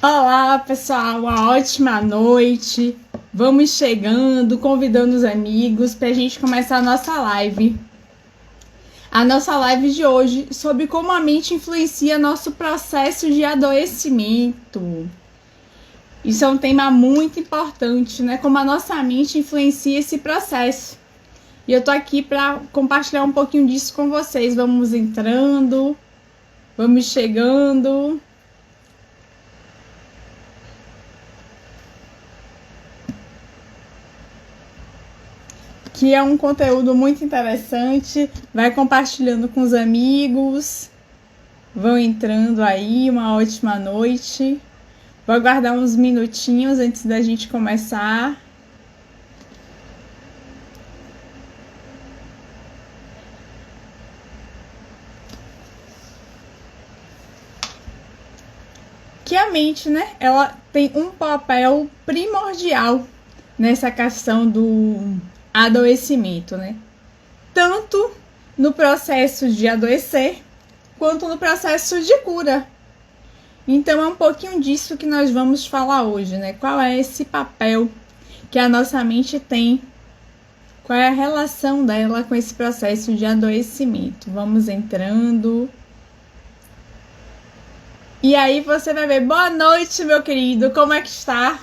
Olá, pessoal, uma ótima noite. Vamos chegando, convidando os amigos para a gente começar a nossa live. A nossa live de hoje sobre como a mente influencia nosso processo de adoecimento. Isso é um tema muito importante, né? Como a nossa mente influencia esse processo. E eu tô aqui para compartilhar um pouquinho disso com vocês. Vamos entrando, vamos chegando. Que é um conteúdo muito interessante. Vai compartilhando com os amigos. Vão entrando aí, uma ótima noite. Vou aguardar uns minutinhos antes da gente começar. Que a mente, né, ela tem um papel primordial nessa questão do adoecimento, né? Tanto no processo de adoecer, quanto no processo de cura. Então é um pouquinho disso que nós vamos falar hoje, né? Qual é esse papel que a nossa mente tem? Qual é a relação dela com esse processo de adoecimento? Vamos entrando. E aí você vai ver. Boa noite, meu querido. Como é que está?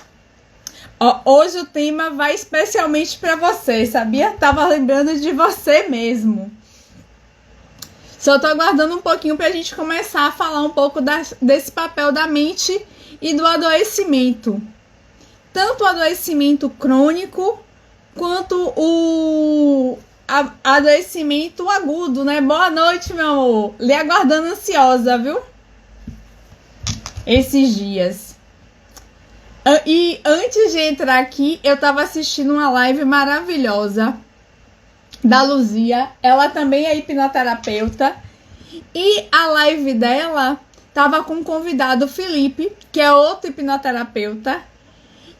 Ó, hoje o tema vai especialmente para você, sabia? Tava lembrando de você mesmo. Só tô aguardando um pouquinho pra gente começar a falar um pouco desse papel da mente e do adoecimento. Tanto o adoecimento crônico, quanto o adoecimento agudo, né? Boa noite, meu amor. Lhe aguardando ansiosa, viu? Esses dias. E antes de entrar aqui, eu tava assistindo uma live maravilhosa da Luzia. Ela também é hipnoterapeuta. E a live dela tava com o convidado Felipe, que é outro hipnoterapeuta.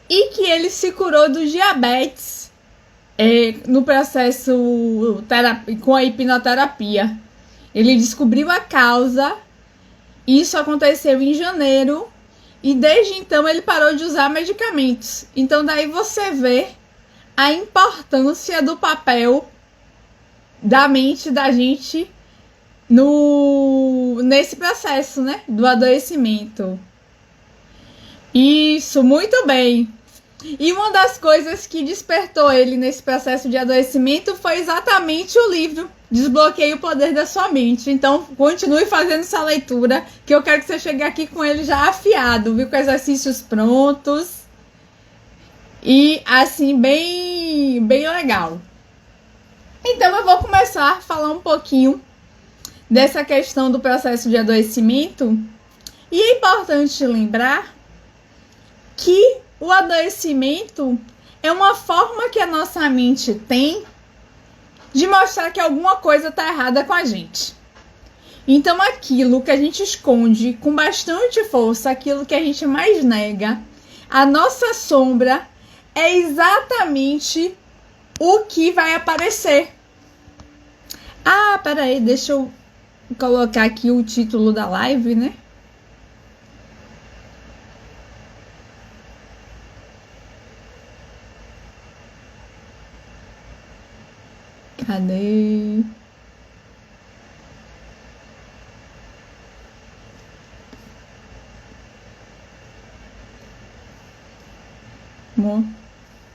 E que ele se curou do diabetes no processo com a hipnoterapia. Ele descobriu a causa. Isso aconteceu em janeiro. E desde então ele parou de usar medicamentos. Então daí você vê a importância do papel da mente da gente nesse processo, né? Do adoecimento. Isso, muito bem. E uma das coisas que despertou ele nesse processo de adoecimento foi exatamente o livro Desbloqueie o Poder da Sua Mente. Então, continue fazendo essa leitura, que eu quero que você chegue aqui com ele já afiado, viu? Com exercícios prontos. E, assim, bem legal. Então, eu vou começar a falar um pouquinho dessa questão do processo de adoecimento. E é importante lembrar que o adoecimento é uma forma que a nossa mente tem de mostrar que alguma coisa está errada com a gente. Então, aquilo que a gente esconde com bastante força, aquilo que a gente mais nega, a nossa sombra é exatamente o que vai aparecer. Ah, peraí, deixa eu colocar aqui o título da live, né? Cadê?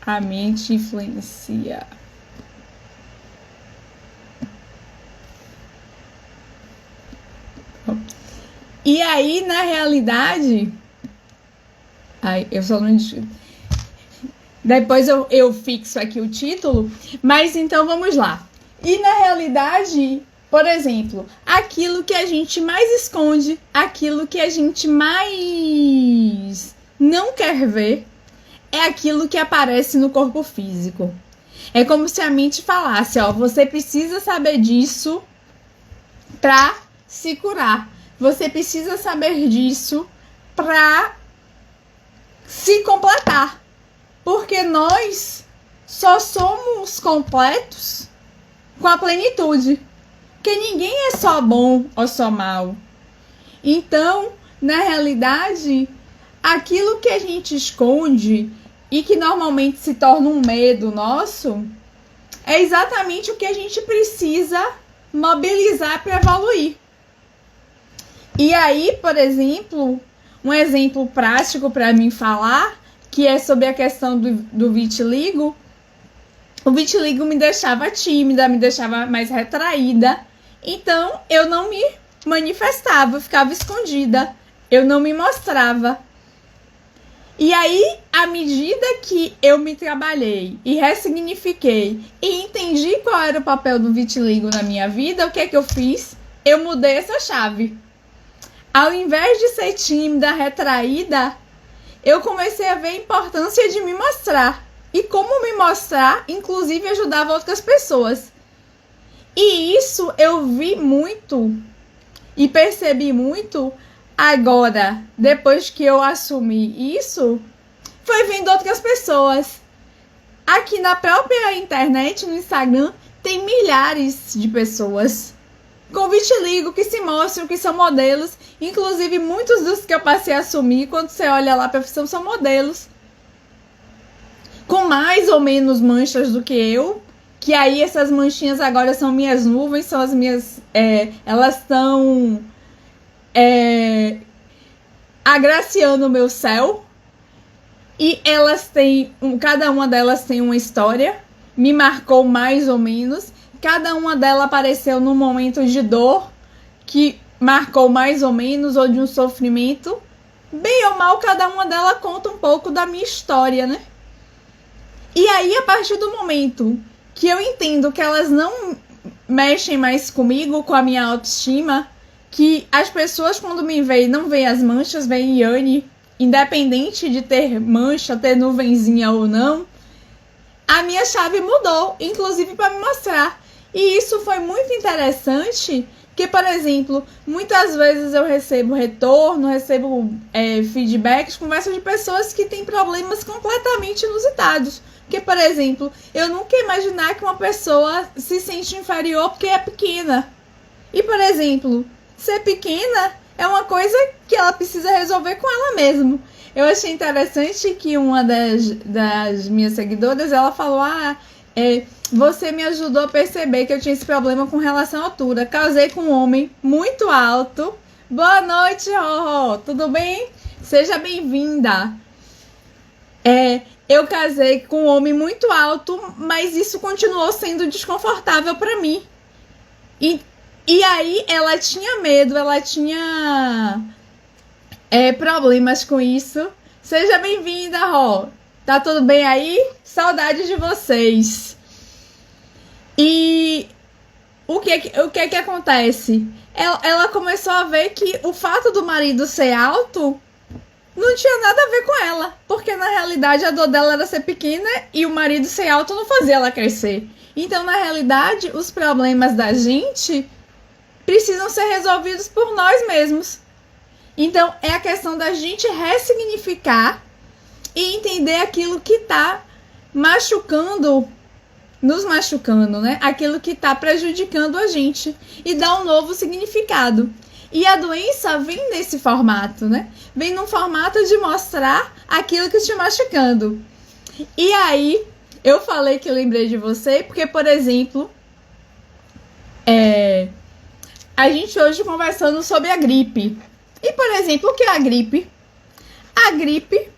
A mente influencia. E aí, na realidade... eu só não... Depois eu fixo aqui o título, mas então vamos lá. E na realidade, por exemplo, aquilo que a gente mais esconde, aquilo que a gente mais não quer ver, é aquilo que aparece no corpo físico. É como se a mente falasse, ó, você precisa saber disso para se curar. Você precisa saber disso para se completar. Porque nós só somos completos com a plenitude. Porque ninguém é só bom ou só mal. Então, na realidade, aquilo que a gente esconde e que normalmente se torna um medo nosso, é exatamente o que a gente precisa mobilizar para evoluir. E aí, por exemplo, um exemplo prático para mim falar, que é sobre a questão do vitiligo. O vitiligo me deixava tímida, me deixava mais retraída. Então, eu não me manifestava, eu ficava escondida. Eu não me mostrava. E aí, à medida que eu me trabalhei e ressignifiquei e entendi qual era o papel do vitiligo na minha vida, o que é que eu fiz? Eu mudei essa chave. Ao invés de ser tímida, retraída, eu comecei a ver a importância de me mostrar. E como me mostrar, inclusive, ajudava outras pessoas. E isso eu vi muito e percebi muito agora, depois que eu assumi isso, foi vendo outras pessoas. Aqui na própria internet, no Instagram, tem milhares de pessoas com vitiligo que se mostram, que são modelos. Inclusive, muitos dos que eu passei a assumir, quando você olha lá a profissão, são modelos. Com mais ou menos manchas do que eu, que aí essas manchinhas agora são minhas nuvens, são as minhas... elas estão agraciando o meu céu. E elas têm... cada uma delas tem uma história. Me marcou mais ou menos. Cada uma delas apareceu num momento de dor que marcou mais ou menos, ou de um sofrimento. Bem ou mal, cada uma delas conta um pouco da minha história, né? E aí, a partir do momento que eu entendo que elas não mexem mais comigo, com a minha autoestima, que as pessoas quando me veem não veem as manchas, veem Yane, independente de ter mancha, ter nuvenzinha ou não, a minha chave mudou, inclusive para me mostrar. E isso foi muito interessante, que, por exemplo, muitas vezes eu recebo retorno, recebo feedbacks, conversas de pessoas que têm problemas completamente inusitados. Porque, por exemplo, eu nunca ia imaginar que uma pessoa se sente inferior porque é pequena. E, por exemplo, ser pequena é uma coisa que ela precisa resolver com ela mesma. Eu achei interessante que uma das minhas seguidoras, ela falou, você me ajudou a perceber que eu tinha esse problema com relação à altura. Casei com um homem muito alto. Boa noite, Roró. Tudo bem? Seja bem-vinda. Eu casei com um homem muito alto, mas isso continuou sendo desconfortável para mim. E aí ela tinha medo, ela tinha problemas com isso. Seja bem-vinda, Ró. Tá tudo bem aí? Saudade de vocês. E o que é que acontece? Ela começou a ver que o fato do marido ser alto não tinha nada a ver com ela, porque na realidade a dor dela era ser pequena e o marido ser alto não fazia ela crescer. Então, na realidade, os problemas da gente precisam ser resolvidos por nós mesmos. Então, é a questão da gente ressignificar e entender aquilo que está nos machucando, né? Aquilo que está prejudicando a gente e dar um novo significado. E a doença vem nesse formato, né? Vem num formato de mostrar aquilo que está machucando. E aí, eu falei que lembrei de você, porque, por exemplo, a gente hoje conversando sobre a gripe. E, por exemplo, o que é a gripe? A gripe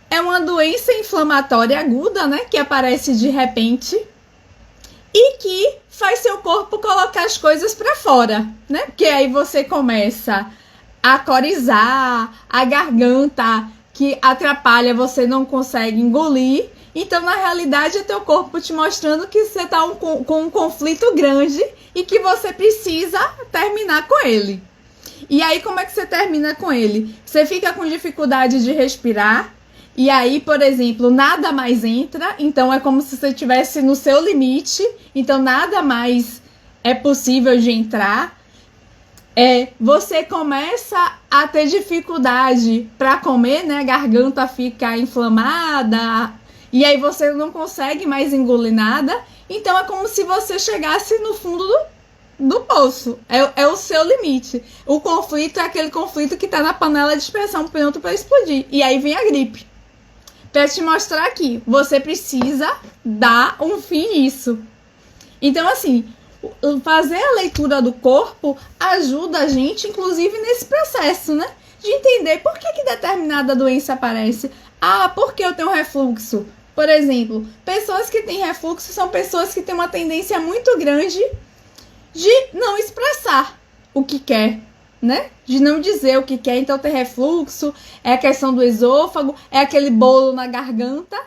é uma doença inflamatória aguda, né? Que aparece de repente e que faz seu corpo colocar as coisas para fora, né? Porque aí você começa a corizar, a garganta que atrapalha, você não consegue engolir. Então, na realidade, é teu corpo te mostrando que você está com um conflito grande e que você precisa terminar com ele. E aí, como é que você termina com ele? Você fica com dificuldade de respirar. E aí, por exemplo, nada mais entra, então é como se você estivesse no seu limite, então nada mais é possível de entrar. Você começa a ter dificuldade para comer, né? A garganta fica inflamada, e aí você não consegue mais engolir nada. Então é como se você chegasse no fundo do poço. É o seu limite. O conflito é aquele conflito que tá na panela de pressão pronto para explodir. E aí vem a gripe. Para te mostrar aqui, você precisa dar um fim nisso. Então, assim, fazer a leitura do corpo ajuda a gente, inclusive, nesse processo, né? De entender por que determinada doença aparece. Ah, porque eu tenho refluxo? Por exemplo, pessoas que têm refluxo são pessoas que têm uma tendência muito grande de não expressar o que quer, né? De não dizer o que quer. Então, ter refluxo é a questão do esôfago, é aquele bolo na garganta.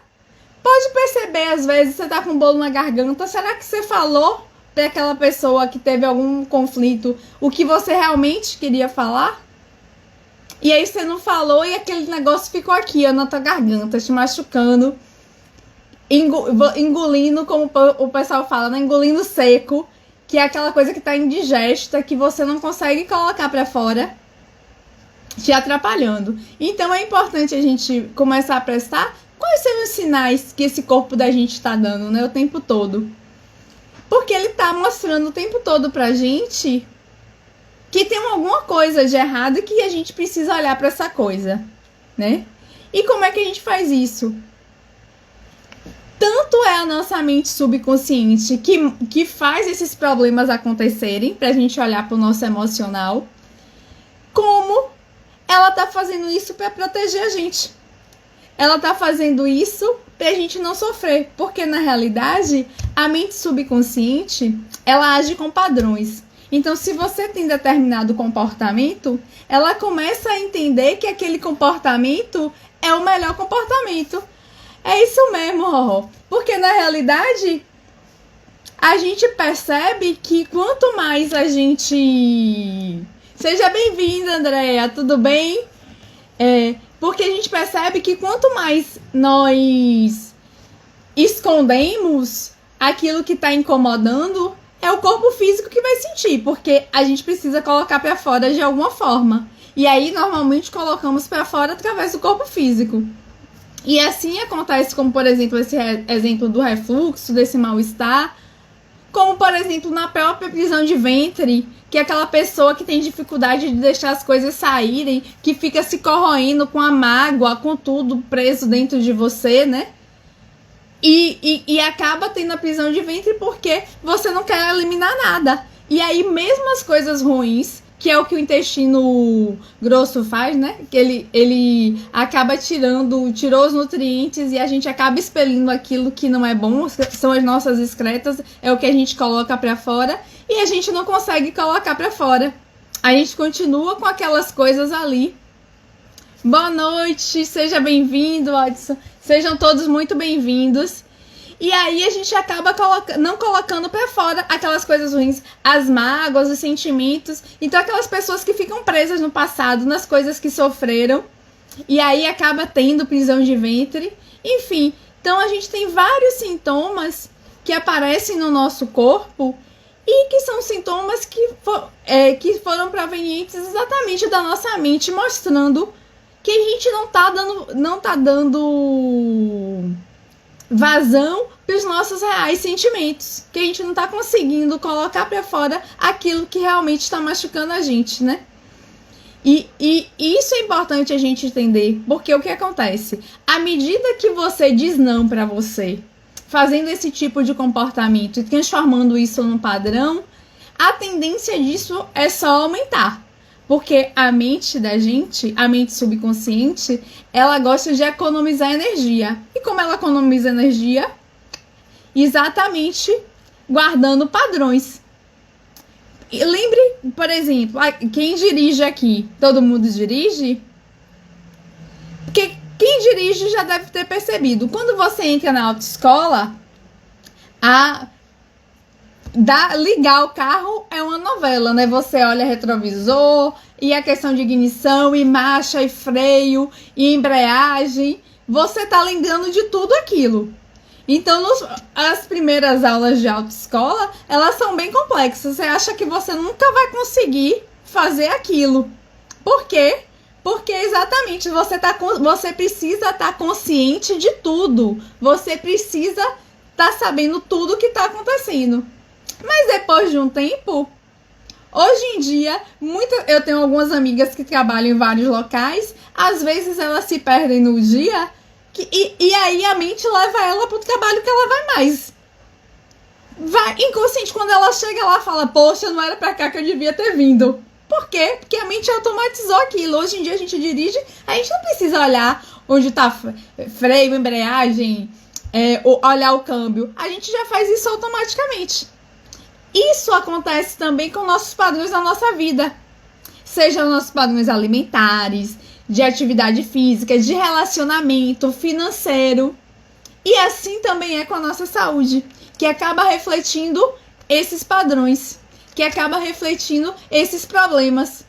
Pode perceber, às vezes, você tá com um bolo na garganta. Será que você falou para aquela pessoa que teve algum conflito o que você realmente queria falar? E aí você não falou e aquele negócio ficou aqui, ó, na tua garganta, te machucando, engolindo, como o pessoal fala, né? Engolindo seco, que é aquela coisa que tá indigesta, que você não consegue colocar para fora, te atrapalhando. Então é importante a gente começar a prestar quais são os sinais que esse corpo da gente tá dando, né? O tempo todo. Porque ele tá mostrando o tempo todo pra gente que tem alguma coisa de errado e que a gente precisa olhar para essa coisa, né? E como é que a gente faz isso? Tanto é a nossa mente subconsciente que faz esses problemas acontecerem, pra gente olhar pro nosso emocional, como ela tá fazendo isso para proteger a gente. Ela tá fazendo isso pra gente não sofrer, porque na realidade a mente subconsciente, ela age com padrões. Então, se você tem determinado comportamento, ela começa a entender que aquele comportamento é o melhor comportamento. É isso mesmo, Roró. Porque, na realidade, a gente percebe que quanto mais a gente... Seja bem-vinda, Andréa, tudo bem? Porque a gente percebe que quanto mais nós escondemos aquilo que está incomodando, é o corpo físico que vai sentir, porque a gente precisa colocar para fora de alguma forma. E aí, normalmente, colocamos para fora através do corpo físico. E assim acontece, como, por exemplo, esse exemplo do refluxo, desse mal-estar. Como, por exemplo, na própria prisão de ventre, que é aquela pessoa que tem dificuldade de deixar as coisas saírem, que fica se corroendo com a mágoa, com tudo preso dentro de você, né? E acaba tendo a prisão de ventre porque você não quer eliminar nada. E aí, mesmo as coisas ruins, que é o que o intestino grosso faz, né? Que ele acaba tirou os nutrientes e a gente acaba expelindo aquilo que não é bom, são as nossas excretas, é o que a gente coloca pra fora e a gente não consegue colocar pra fora. A gente continua com aquelas coisas ali. Boa noite, seja bem-vindo, Odson. Sejam todos muito bem-vindos. E aí a gente acaba não colocando pra fora aquelas coisas ruins, as mágoas, os sentimentos. Então aquelas pessoas que ficam presas no passado, nas coisas que sofreram. E aí acaba tendo prisão de ventre. Enfim, então a gente tem vários sintomas que aparecem no nosso corpo e que são sintomas que foram provenientes exatamente da nossa mente, mostrando que a gente não tá dando vazão para os nossos reais sentimentos, que a gente não tá conseguindo colocar para fora aquilo que realmente está machucando a gente, né? E isso é importante a gente entender, porque o que acontece? À medida que você diz não para você, fazendo esse tipo de comportamento e transformando isso num padrão, a tendência disso é só aumentar. Porque a mente da gente, a mente subconsciente, ela gosta de economizar energia. E como ela economiza energia? Exatamente guardando padrões. E lembre, por exemplo, quem dirige aqui? Todo mundo dirige? Porque quem dirige já deve ter percebido. Quando você entra na autoescola, ligar o carro é uma novela, né? Você olha retrovisor, e a questão de ignição, e marcha, e freio, e embreagem. Você tá lembrando de tudo aquilo. Então, as primeiras aulas de autoescola, elas são bem complexas. Você acha que você nunca vai conseguir fazer aquilo. Por quê? Porque exatamente você precisa estar consciente de tudo. Você precisa estar sabendo tudo o que está acontecendo. Mas depois de um tempo, Hoje em dia, eu tenho algumas amigas que trabalham em vários locais, às vezes elas se perdem no dia, e aí a mente leva ela pro trabalho que ela vai mais. Vai inconsciente, quando ela chega lá, fala, poxa, não era pra cá que eu devia ter vindo. Por quê? Porque a mente automatizou aquilo. Hoje em dia a gente dirige, a gente não precisa olhar onde tá freio, embreagem, olhar o câmbio. A gente já faz isso automaticamente. Isso acontece também com nossos padrões na nossa vida. Sejam nossos padrões alimentares, de atividade física, de relacionamento, financeiro. E assim também é com a nossa saúde, que acaba refletindo esses padrões, que acaba refletindo esses problemas.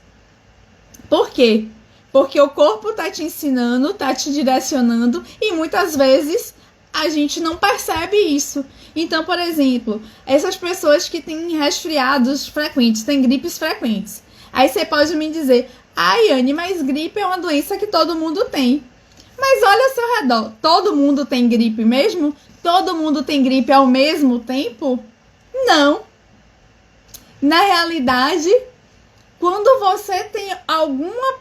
Por quê? Porque o corpo tá te ensinando, tá te direcionando e muitas vezes a gente não percebe isso. Então, por exemplo, essas pessoas que têm resfriados frequentes, têm gripes frequentes. Aí você pode me dizer, ai, Anne, mas gripe é uma doença que todo mundo tem. Mas olha ao seu redor, todo mundo tem gripe mesmo? Todo mundo tem gripe ao mesmo tempo? Não. Na realidade, quando você tem alguma...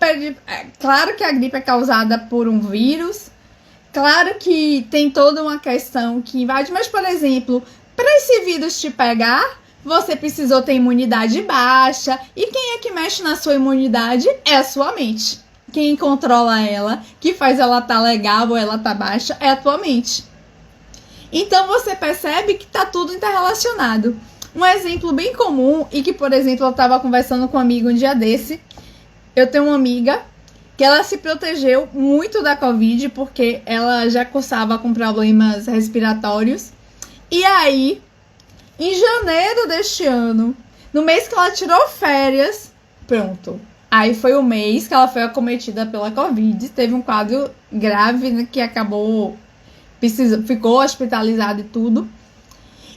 Claro que a gripe é causada por um vírus, claro que tem toda uma questão que invade, mas, por exemplo, para esse vírus te pegar, você precisou ter imunidade baixa, e quem é que mexe na sua imunidade é a sua mente. Quem controla ela, que faz ela estar legal ou ela estar baixa, é a tua mente. Então você percebe que está tudo interrelacionado. Um exemplo bem comum, e que, por exemplo, eu estava conversando com um amigo um dia desse. Eu tenho uma amiga que ela se protegeu muito da Covid, porque ela já cursava com problemas respiratórios. E aí, em janeiro deste ano, no mês que ela tirou férias, pronto. Aí foi o mês que ela foi acometida pela Covid. Teve um quadro grave, né, que acabou... ficou hospitalizada e tudo.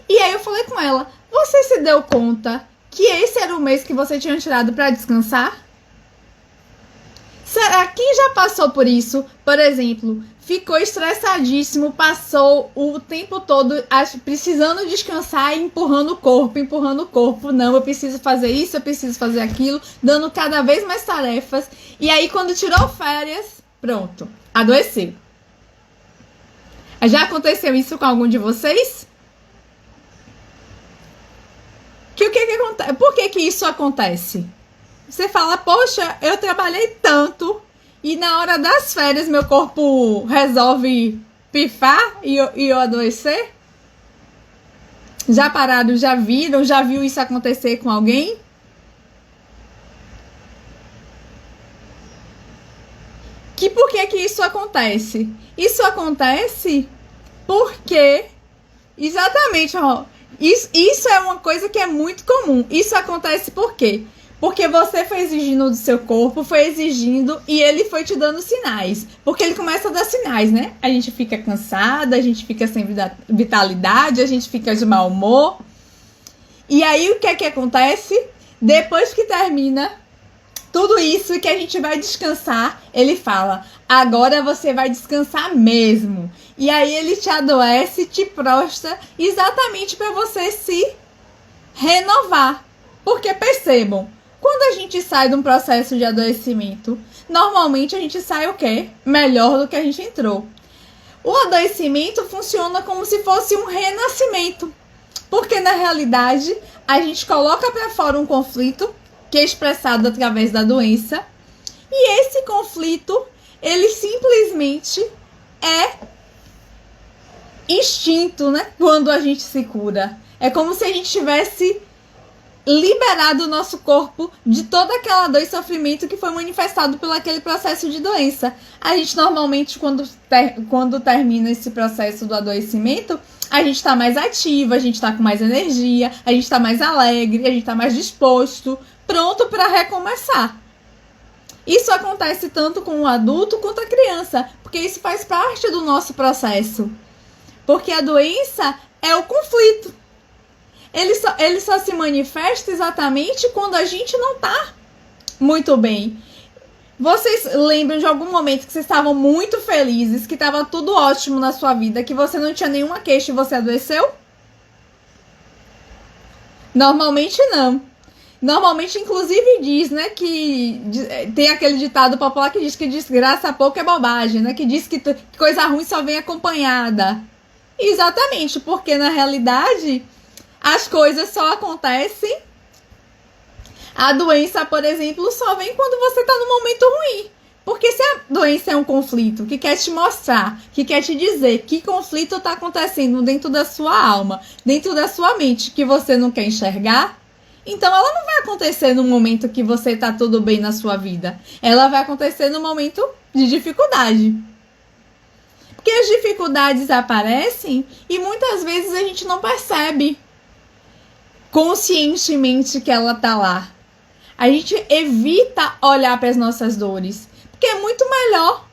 E aí eu falei com ela, você se deu conta que esse era o mês que você tinha tirado para descansar? Será que quem já passou por isso, por exemplo, ficou estressadíssimo, passou o tempo todo precisando descansar e empurrando o corpo, não, eu preciso fazer isso, eu preciso fazer aquilo, dando cada vez mais tarefas, e aí quando tirou férias, pronto, adoeceu. Já aconteceu isso com algum de vocês? O que acontece? Por que isso acontece? Você fala, poxa, eu trabalhei tanto e na hora das férias meu corpo resolve pifar e eu adoecer? Já pararam, já viram, já viu isso acontecer com alguém? Por que isso acontece? Isso acontece porque, exatamente, ó, isso é uma coisa que é muito comum. Isso acontece por quê? Porque você foi exigindo do seu corpo, foi exigindo e ele foi te dando sinais. Porque ele começa a dar sinais, né? A gente fica cansada, a gente fica sem vitalidade, a gente fica de mau humor. E aí o que é que acontece? Depois que termina tudo isso e que a gente vai descansar, ele fala, agora você vai descansar mesmo. E aí ele te adoece, te prostra, exatamente para você se renovar. Porque percebam, quando a gente sai de um processo de adoecimento, normalmente a gente sai o quê? Melhor do que a gente entrou. O adoecimento funciona como se fosse um renascimento. Porque na realidade, a gente coloca para fora um conflito que é expressado através da doença. E esse conflito, ele simplesmente é extinto, né? Quando a gente se cura. É como se a gente tivesse liberado o nosso corpo de toda aquela dor e sofrimento que foi manifestado pelo aquele processo de doença. A gente normalmente, quando termina esse processo do adoecimento, a gente está mais ativa, a gente está com mais energia, a gente está mais alegre, a gente está mais disposto, pronto para recomeçar. Isso acontece tanto com o adulto quanto a criança, porque isso faz parte do nosso processo. Porque a doença é o conflito. Ele só se manifesta exatamente quando a gente não está muito bem. Vocês lembram de algum momento que vocês estavam muito felizes, que estava tudo ótimo na sua vida, que você não tinha nenhuma queixa e você adoeceu? Normalmente não. Normalmente, inclusive, diz, né, que tem aquele ditado popular que diz que desgraça pouco é bobagem, né, que diz que coisa ruim só vem acompanhada. Exatamente, porque na realidade as coisas só acontecem. A doença, por exemplo, só vem quando você está num momento ruim. Porque se a doença é um conflito que quer te mostrar, que quer te dizer que conflito está acontecendo dentro da sua alma, dentro da sua mente, que você não quer enxergar, então ela não vai acontecer no momento que você está tudo bem na sua vida. Ela vai acontecer no momento de dificuldade. Porque as dificuldades aparecem e muitas vezes a gente não percebe conscientemente que ela está lá. A gente evita olhar para as nossas dores. Porque é muito melhor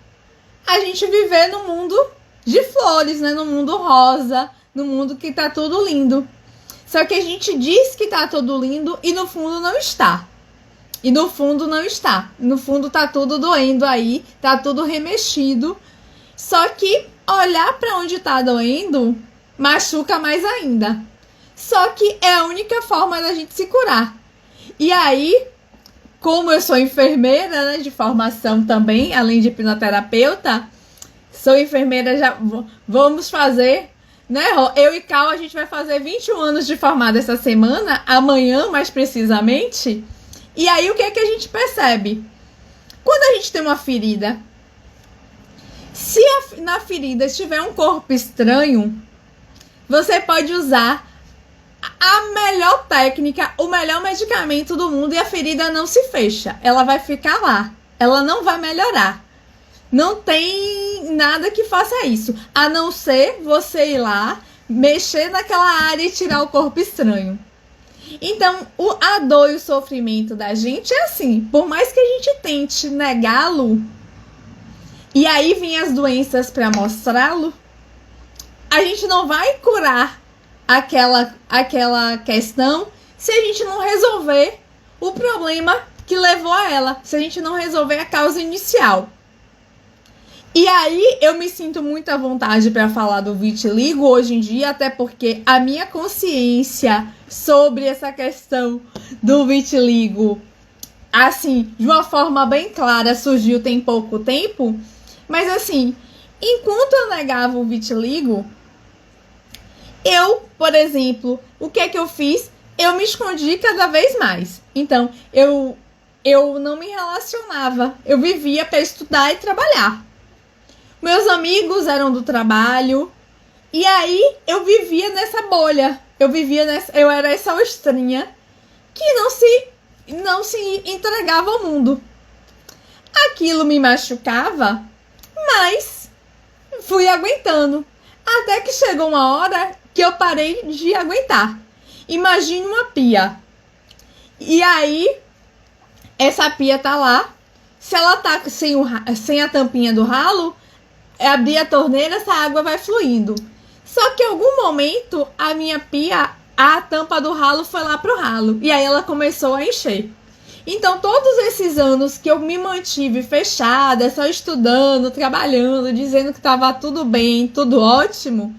a gente viver no mundo de flores, né? No mundo rosa, no mundo que tá tudo lindo. Só que a gente diz que tá tudo lindo e no fundo não está. E no fundo não está. No fundo tá tudo doendo aí, tá tudo remexido. Só que olhar para onde tá doendo machuca mais ainda. Só que é a única forma da gente se curar. E aí, como eu sou enfermeira, né, de formação também, além de hipnoterapeuta, sou enfermeira, já vamos fazer, né, eu e Cal, a gente vai fazer 21 anos de formada essa semana, amanhã mais precisamente. E aí o que é que a gente percebe? Quando a gente tem uma ferida, se na ferida tiver um corpo estranho, você pode usar a melhor técnica, o melhor medicamento do mundo e a ferida não se fecha. Ela vai ficar lá. Ela não vai melhorar. Não tem nada que faça isso. A não ser você ir lá, mexer naquela área e tirar o corpo estranho. Então, a dor e o sofrimento da gente é assim. Por mais que a gente tente negá-lo, e aí vêm as doenças para mostrá-lo, a gente não vai curar aquela questão se a gente não resolver o problema que levou a ela, se a gente não resolver a causa inicial. E aí eu me sinto muito à vontade para falar do vitiligo hoje em dia, até porque a minha consciência sobre essa questão do vitiligo, assim, de uma forma bem clara, surgiu tem pouco tempo. Mas assim, enquanto eu negava o vitiligo, eu, por exemplo, o que é que eu fiz? Eu me escondi cada vez mais. Então, eu não me relacionava. Eu vivia para estudar e trabalhar. Meus amigos eram do trabalho. E aí, eu vivia nessa bolha. Eu era essa ostrinha que não se entregava ao mundo. Aquilo me machucava, mas fui aguentando. Até que chegou uma hora que eu parei de aguentar. Imagine uma pia. E aí, essa pia tá lá. Se ela tá sem a tampinha do ralo, abrir a torneira, essa água vai fluindo. Só que em algum momento, a minha pia, a tampa do ralo foi lá pro ralo. E aí ela começou a encher. Então, todos esses anos que eu me mantive fechada, só estudando, trabalhando, dizendo que estava tudo bem, tudo ótimo,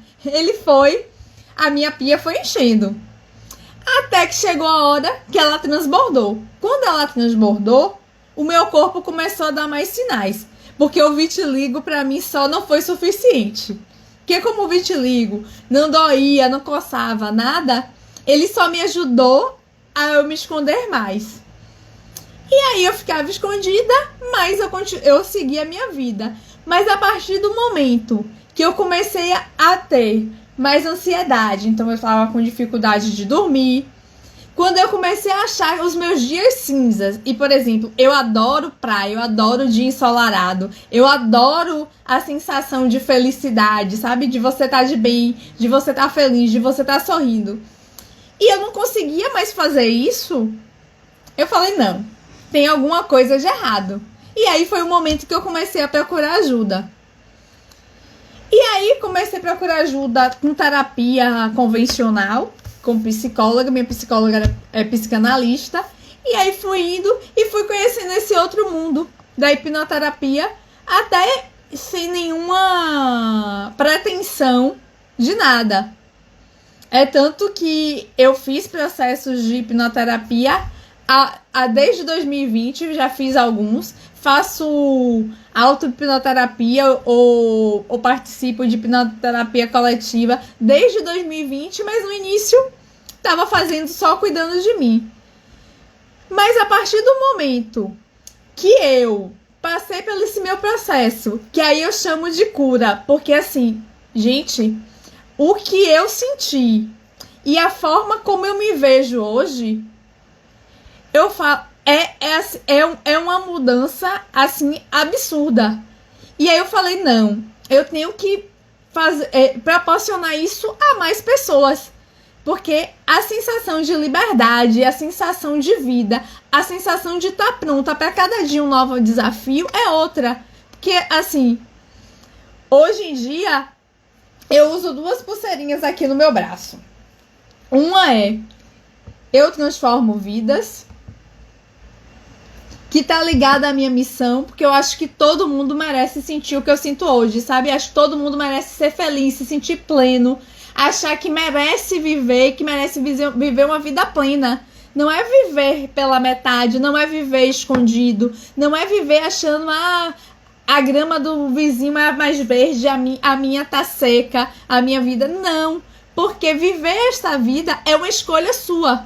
a minha pia foi enchendo. Até que chegou a hora que ela transbordou. Quando ela transbordou, o meu corpo começou a dar mais sinais. Porque o vitiligo, para mim, só não foi suficiente. Porque como o vitiligo não doía, não coçava, nada, ele só me ajudou a eu me esconder mais. E aí eu ficava escondida, mas eu seguia a minha vida. Mas a partir do momento que eu comecei a ter mais ansiedade, então eu estava com dificuldade de dormir, quando eu comecei a achar os meus dias cinzas, e por exemplo, eu adoro praia, eu adoro dia ensolarado, eu adoro a sensação de felicidade, sabe? De você estar de bem, de você estar feliz, de você estar sorrindo. E eu não conseguia mais fazer isso. Eu falei, não, tem alguma coisa de errado. E aí foi o momento que eu comecei a procurar ajuda. E aí comecei a procurar ajuda com terapia convencional, com psicóloga. Minha psicóloga é psicanalista. E aí fui indo e fui conhecendo esse outro mundo da hipnoterapia, até sem nenhuma pretensão de nada. É tanto que eu fiz processos de hipnoterapia Desde 2020 já fiz alguns. Faço auto-hipnoterapia ou participo de hipnoterapia coletiva desde 2020, mas no início estava fazendo só cuidando de mim. Mas a partir do momento que eu passei pelo esse meu processo, que aí eu chamo de cura, porque assim, gente, o que eu senti e a forma como eu me vejo hoje, eu falo, é uma mudança assim absurda. E aí eu falei, não, eu tenho que proporcionar isso a mais pessoas. Porque a sensação de liberdade, a sensação de vida, a sensação de estar pronta para cada dia um novo desafio é outra. Porque, assim, hoje em dia, eu uso 2 pulseirinhas aqui no meu braço. Uma é Eu Transformo Vidas, que tá ligada à minha missão, porque eu acho que todo mundo merece sentir o que eu sinto hoje, sabe? Acho que todo mundo merece ser feliz, se sentir pleno, achar que merece viver, que merece viver uma vida plena. Não é viver pela metade, não é viver escondido, não é viver achando a grama do vizinho é mais verde, a minha tá seca, a minha vida. Não, porque viver esta vida é uma escolha sua.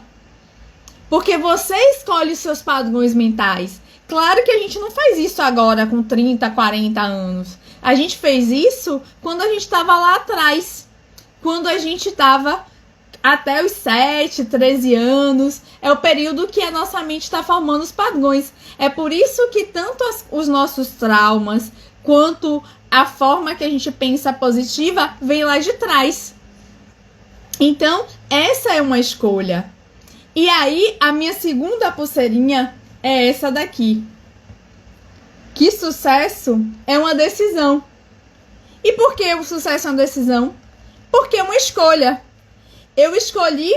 Porque você escolhe os seus padrões mentais. Claro que a gente não faz isso agora com 30, 40 anos. A gente fez isso quando a gente estava lá atrás. Quando a gente estava até os 7, 13 anos. É o período que a nossa mente está formando os padrões. É por isso que tanto os nossos traumas quanto a forma que a gente pensa positiva vem lá de trás. Então, essa é uma escolha. E aí, a minha segunda pulseirinha é essa daqui. Que sucesso é uma decisão. E por que o sucesso é uma decisão? Porque é uma escolha. Eu escolhi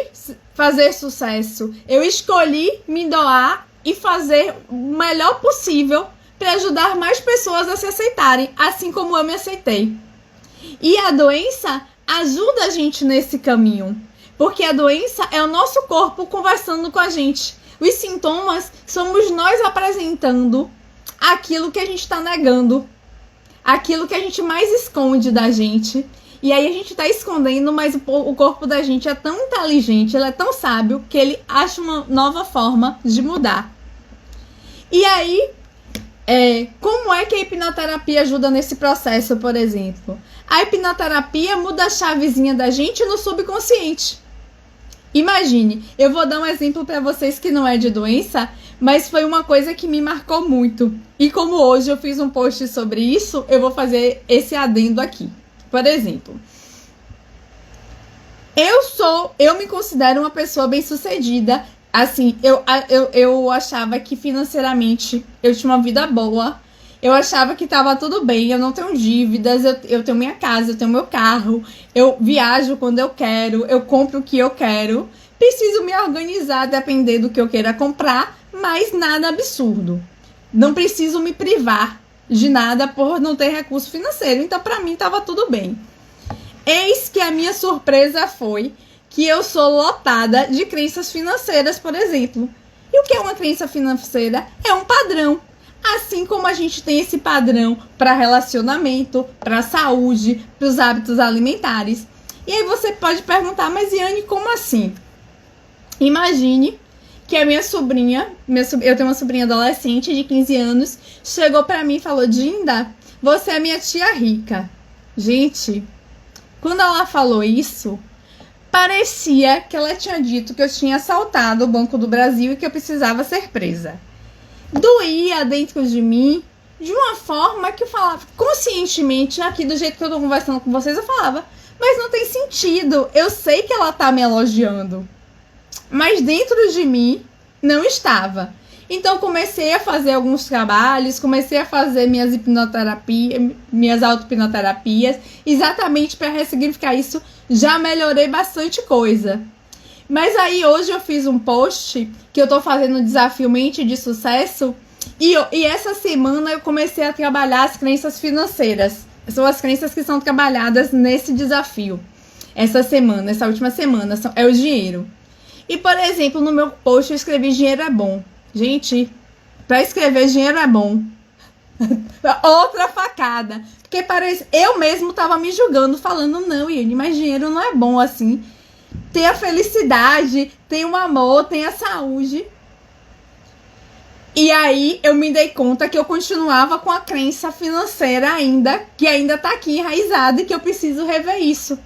fazer sucesso. Eu escolhi me doar e fazer o melhor possível para ajudar mais pessoas a se aceitarem, assim como eu me aceitei. E a doença ajuda a gente nesse caminho. Porque a doença é o nosso corpo conversando com a gente. Os sintomas somos nós apresentando aquilo que a gente está negando. Aquilo que a gente mais esconde da gente. E aí a gente está escondendo, mas o corpo da gente é tão inteligente, ele é tão sábio, que ele acha uma nova forma de mudar. E aí, como é que a hipnoterapia ajuda nesse processo, por exemplo? A hipnoterapia muda a chavezinha da gente no subconsciente. Imagine, eu vou dar um exemplo para vocês que não é de doença, mas foi uma coisa que me marcou muito. E como hoje eu fiz um post sobre isso, eu vou fazer esse adendo aqui. Por exemplo, eu me considero uma pessoa bem-sucedida. Assim, eu achava que financeiramente eu tinha uma vida boa. Eu achava que tava tudo bem, eu não tenho dívidas, eu tenho minha casa, eu tenho meu carro, eu viajo quando eu quero, eu compro o que eu quero. Preciso me organizar, depender do que eu queira comprar, mas nada absurdo. Não preciso me privar de nada por não ter recurso financeiro, então pra mim tava tudo bem. Eis que a minha surpresa foi que eu sou lotada de crenças financeiras, por exemplo. E o que é uma crença financeira? É um padrão. Assim como a gente tem esse padrão para relacionamento, para saúde, para os hábitos alimentares. E aí você pode perguntar, mas Iane, como assim? Imagine que a minha sobrinha, eu tenho uma sobrinha adolescente de 15 anos, chegou para mim e falou, Dinda, você é minha tia rica. Gente, quando ela falou isso, parecia que ela tinha dito que eu tinha assaltado o Banco do Brasil e que eu precisava ser presa. Doía dentro de mim de uma forma que eu falava conscientemente, aqui do jeito que eu tô conversando com vocês, eu falava, mas não tem sentido, eu sei que ela tá me elogiando, mas dentro de mim não estava. Então comecei a fazer alguns trabalhos, comecei a fazer minhas hipnoterapias, minhas auto-hipnoterapias, exatamente para ressignificar isso. Já melhorei bastante coisa. Mas aí hoje eu fiz um post que eu tô fazendo o desafio Mente de Sucesso e essa semana eu comecei a trabalhar as crenças financeiras. São as crenças que são trabalhadas nesse desafio. Essa última semana, é o dinheiro. E, por exemplo, no meu post eu escrevi dinheiro é bom. Gente, para escrever dinheiro é bom. Outra facada. Porque parece, eu mesmo tava me julgando, falando, não, Iane, mas dinheiro não é bom assim. Tem a felicidade, tem o amor, tem a saúde. E aí eu me dei conta que eu continuava com a crença financeira ainda, que ainda tá aqui enraizada e que eu preciso rever isso.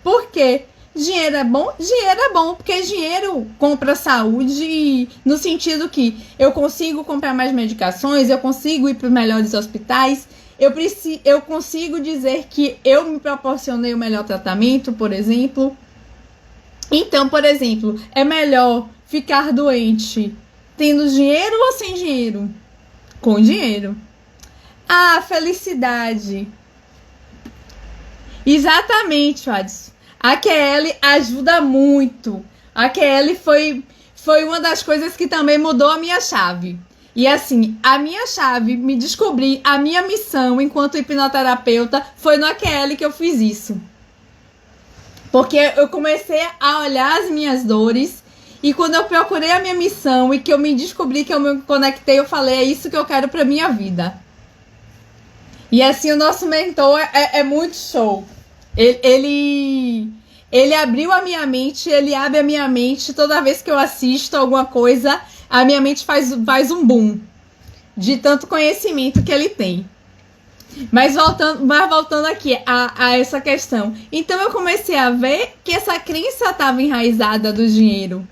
Por quê? Dinheiro é bom? Dinheiro é bom, porque dinheiro compra saúde no sentido que eu consigo comprar mais medicações, eu consigo ir para os melhores hospitais, eu consigo dizer que eu me proporcionei o melhor tratamento, por exemplo. Então, por exemplo, é melhor ficar doente tendo dinheiro ou sem dinheiro? Com dinheiro. Ah, felicidade. Exatamente, Adson. A Kelly ajuda muito. A Kelly foi uma das coisas que também mudou a minha chave. E assim, a minha chave, me descobrir, a minha missão enquanto hipnoterapeuta, foi na Kelly que eu fiz isso. Porque eu comecei a olhar as minhas dores e quando eu procurei a minha missão e que eu me descobri, que eu me conectei, eu falei, é isso que eu quero pra minha vida. E assim, o nosso mentor é muito show. Ele abriu a minha mente, ele abre a minha mente toda vez que eu assisto alguma coisa, a minha mente faz um boom de tanto conhecimento que ele tem. Mas voltando aqui a essa questão. Então eu comecei a ver que essa crença estava enraizada do dinheiro.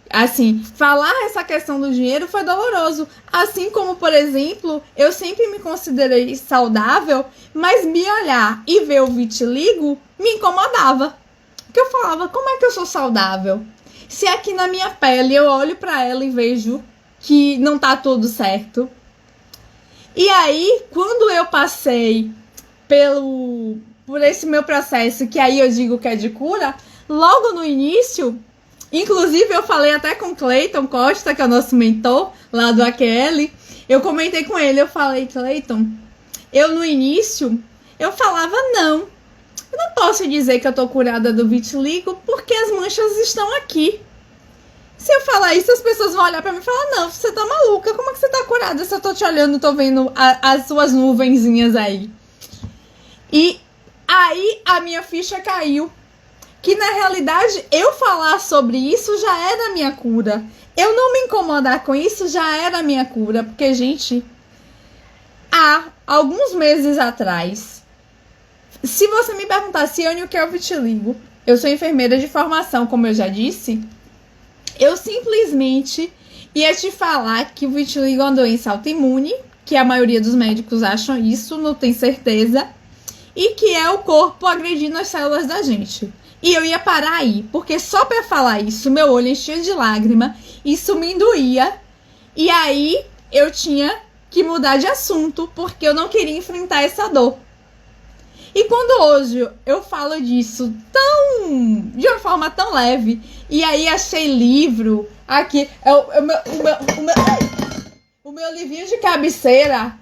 Assim, falar essa questão do dinheiro foi doloroso. Assim como, por exemplo, eu sempre me considerei saudável, mas me olhar e ver o vitiligo me incomodava. Porque eu falava, como é que eu sou saudável? Se aqui na minha pele eu olho para ela e vejo que não tá tudo certo. E aí, quando eu passei por esse meu processo, que aí eu digo que é de cura, logo no início, inclusive eu falei até com o Cleiton Costa, que é o nosso mentor lá do AQL, eu comentei com ele, eu falei, Cleiton, eu no início, eu falava não, eu não posso dizer que eu tô curada do vitiligo porque as manchas estão aqui. Se eu falar isso, as pessoas vão olhar pra mim e falar, não, você tá maluca, como é que você tá curada? Se eu tô te olhando, tô vendo as suas nuvenzinhas aí. E aí a minha ficha caiu. Que na realidade, eu falar sobre isso já era a minha cura. Eu não me incomodar com isso já era a minha cura. Porque, gente, há alguns meses atrás, se você me perguntasse, Iane, o que é o vitiligo? Eu sou enfermeira de formação, como eu já disse. Eu simplesmente ia te falar que o vitiligo é uma doença autoimune, que a maioria dos médicos acham isso, não tem certeza, e que é o corpo agredindo as células da gente. E eu ia parar aí, porque só pra falar isso, meu olho enchia de lágrima, isso me doía, e aí eu tinha que mudar de assunto, porque eu não queria enfrentar essa dor. E quando hoje eu falo disso de uma forma tão leve, e aí achei livro, aqui, o meu livrinho de cabeceira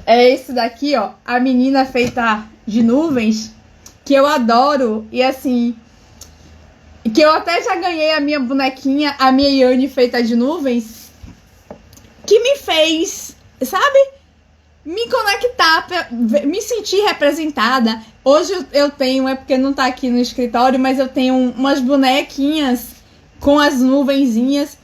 é esse daqui, ó, A Menina Feita de Nuvens, que eu adoro, e assim, que eu até já ganhei a minha bonequinha, a minha Iane feita de nuvens, que me fez, sabe, me conectar, me sentir representada. Hoje eu tenho, é porque não tá aqui no escritório, mas eu tenho umas bonequinhas com as nuvenzinhas.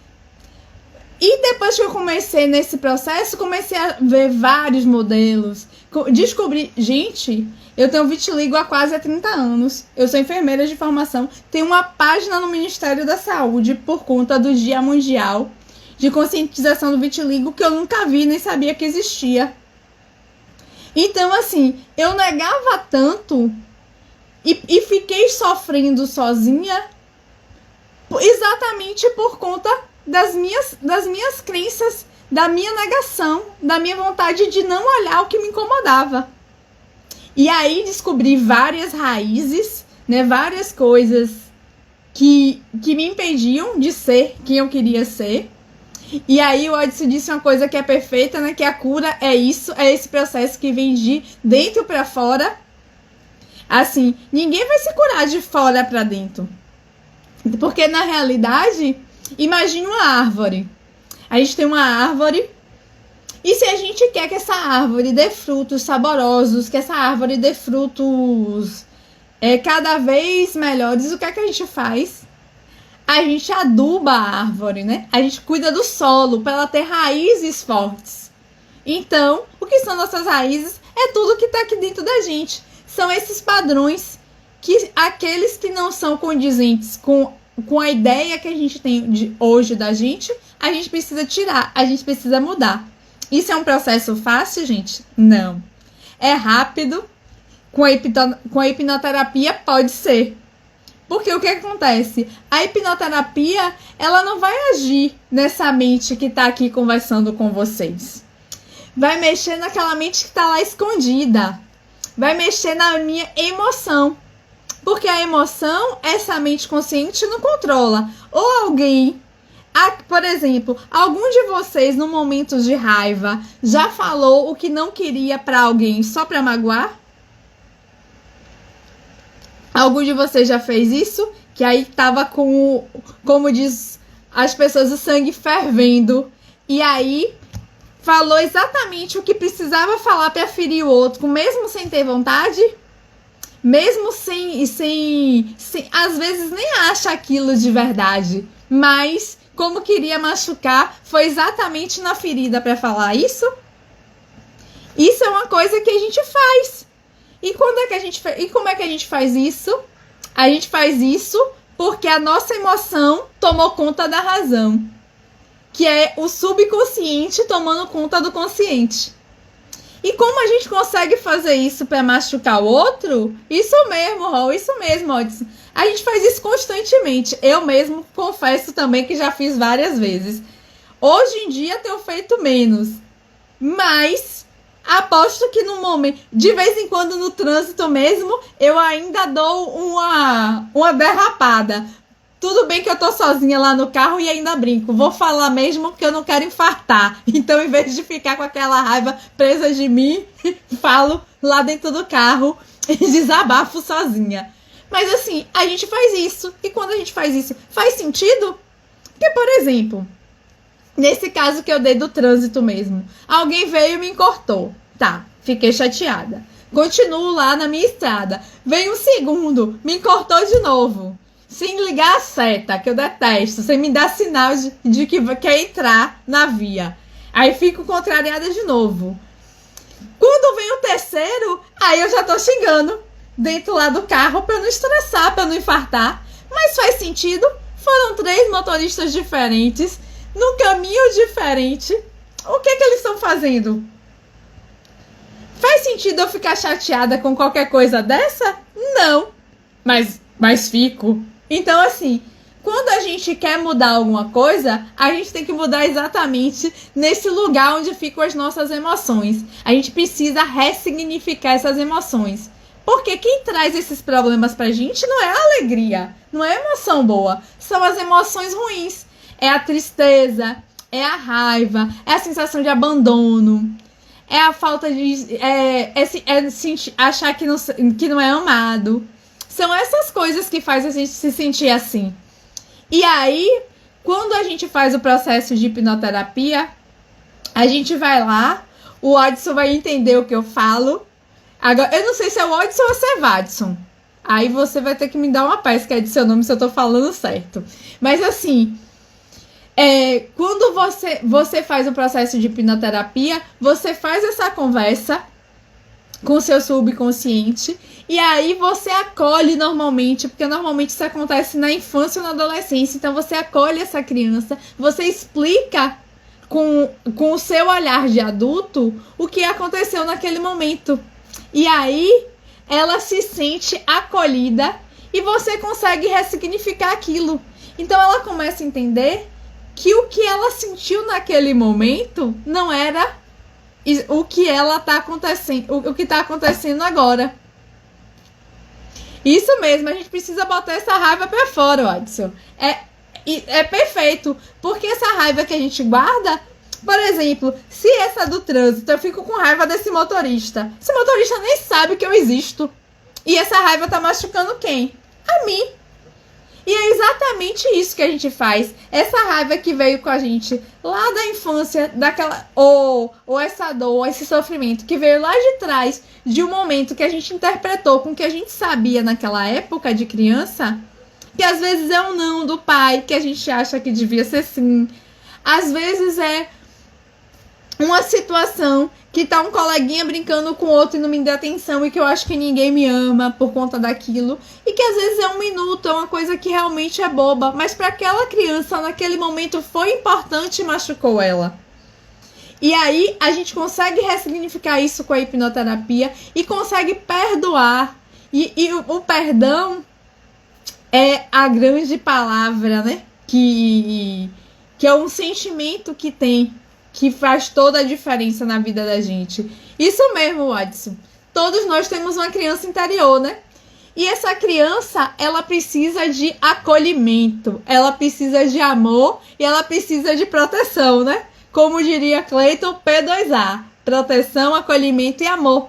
E depois que eu comecei nesse processo, comecei a ver vários modelos. Descobri, gente, eu tenho vitiligo há quase 30 anos. Eu sou enfermeira de formação. Tenho uma página no Ministério da Saúde por conta do Dia Mundial de Conscientização do Vitiligo que eu nunca vi nem sabia que existia. Então, assim, eu negava tanto e fiquei sofrendo sozinha exatamente por conta das minhas crenças, da minha negação, da minha vontade de não olhar o que me incomodava. E aí descobri várias raízes, né, várias coisas que me impediam de ser quem eu queria ser. E aí o Adson disse uma coisa que é perfeita, né? Que a cura é isso, é esse processo que vem de dentro para fora. Assim, ninguém vai se curar de fora para dentro. Porque na realidade, imagine uma árvore. A gente tem uma árvore. E se a gente quer que essa árvore dê frutos saborosos, que essa árvore dê frutos cada vez melhores, o que é que a gente faz? A gente aduba a árvore, né? A gente cuida do solo para ela ter raízes fortes. Então, o que são nossas raízes? É tudo que está aqui dentro da gente. São esses padrões que aqueles que não são condizentes com a ideia que a gente tem hoje da gente, a gente precisa tirar, a gente precisa mudar. Isso é um processo fácil, gente? Não. É rápido. Com a hipnoterapia pode ser. Porque o que acontece? A hipnoterapia, ela não vai agir nessa mente que está aqui conversando com vocês. Vai mexer naquela mente que está lá escondida. Vai mexer na minha emoção. Porque a emoção, essa mente consciente não controla. Ou alguém... Por exemplo, algum de vocês, no momento de raiva, já falou o que não queria para alguém só para magoar? Algum de vocês já fez isso? Que aí tava com, como diz as pessoas, o sangue fervendo. E aí falou exatamente o que precisava falar para ferir o outro, mesmo sem ter vontade? Mesmo sem às vezes nem acha aquilo de verdade, mas como queria machucar, foi exatamente na ferida para falar isso? Isso é uma coisa que a gente faz. E como é que a gente faz isso? A gente faz isso porque a nossa emoção tomou conta da razão, que é o subconsciente tomando conta do consciente. E como a gente consegue fazer isso para machucar o outro? Isso mesmo, Odson. A gente faz isso constantemente. Eu mesmo confesso também que já fiz várias vezes. Hoje em dia tenho feito menos. Mas aposto que no momento, de vez em quando no trânsito mesmo, eu ainda dou uma derrapada. Tudo bem que eu tô sozinha lá no carro e ainda brinco. Vou falar mesmo porque eu não quero infartar. Então, em vez de ficar com aquela raiva presa de mim, falo lá dentro do carro e desabafo sozinha. Mas assim, a gente faz isso. E quando a gente faz isso, faz sentido? Porque, por exemplo, nesse caso que eu dei do trânsito mesmo, alguém veio e me cortou. Tá, fiquei chateada. Continuo lá na minha estrada. Vem um segundo, me cortou de novo. Sem ligar a seta, que eu detesto, sem me dar sinal de que quer entrar na via. Aí fico contrariada de novo. Quando vem o terceiro, aí eu já tô xingando dentro lá do carro pra não estressar, pra não infartar. Mas faz sentido? Foram 3 motoristas diferentes, num caminho diferente. O que eles estão fazendo? Faz sentido eu ficar chateada com qualquer coisa dessa? Não. Mas fico. Então, assim, quando a gente quer mudar alguma coisa, a gente tem que mudar exatamente nesse lugar onde ficam as nossas emoções. A gente precisa ressignificar essas emoções. Porque quem traz esses problemas pra gente não é a alegria, não é a emoção boa. São as emoções ruins. É a tristeza, é a raiva, é a sensação de abandono, é a falta de... achar que não é amado. São essas coisas que fazem a gente se sentir assim. E aí, quando a gente faz o processo de hipnoterapia, a gente vai lá, o Odson vai entender o que eu falo. Agora, eu não sei se é o Odson ou se é Vadson. Aí você vai ter que me dar uma pesca de seu nome se eu tô falando certo. Mas assim, quando você faz o processo de hipnoterapia, você faz essa conversa com o seu subconsciente, e aí você acolhe normalmente, porque normalmente isso acontece na infância ou na adolescência, então você acolhe essa criança, você explica com o seu olhar de adulto o que aconteceu naquele momento, e aí ela se sente acolhida e você consegue ressignificar aquilo. Então ela começa a entender que o que ela sentiu naquele momento não era o que ela tá acontecendo, o que tá acontecendo agora. Isso mesmo, a gente precisa botar essa raiva pra fora, Watson. É perfeito, porque essa raiva que a gente guarda, por exemplo, se essa do trânsito, eu fico com raiva desse motorista. Esse motorista nem sabe que eu existo. E essa raiva tá machucando quem? A mim. E é exatamente isso que a gente faz. Essa raiva que veio com a gente lá da infância, daquela ou essa dor, esse sofrimento que veio lá de trás, de um momento que a gente interpretou com o que a gente sabia naquela época de criança, que às vezes é um não do pai, que a gente acha que devia ser sim. Às vezes é uma situação que tá um coleguinha brincando com o outro e não me dá atenção e que eu acho que ninguém me ama por conta daquilo. E que às vezes é um minuto, é uma coisa que realmente é boba, mas para aquela criança naquele momento foi importante e machucou ela. E aí a gente consegue ressignificar isso com a hipnoterapia e consegue perdoar. E o perdão é a grande palavra, né? Que é um sentimento que faz toda a diferença na vida da gente. Isso mesmo, Watson. Todos nós temos uma criança interior, né? E essa criança, ela precisa de acolhimento, ela precisa de amor e ela precisa de proteção, né? Como diria Clayton, P2A. Proteção, acolhimento e amor.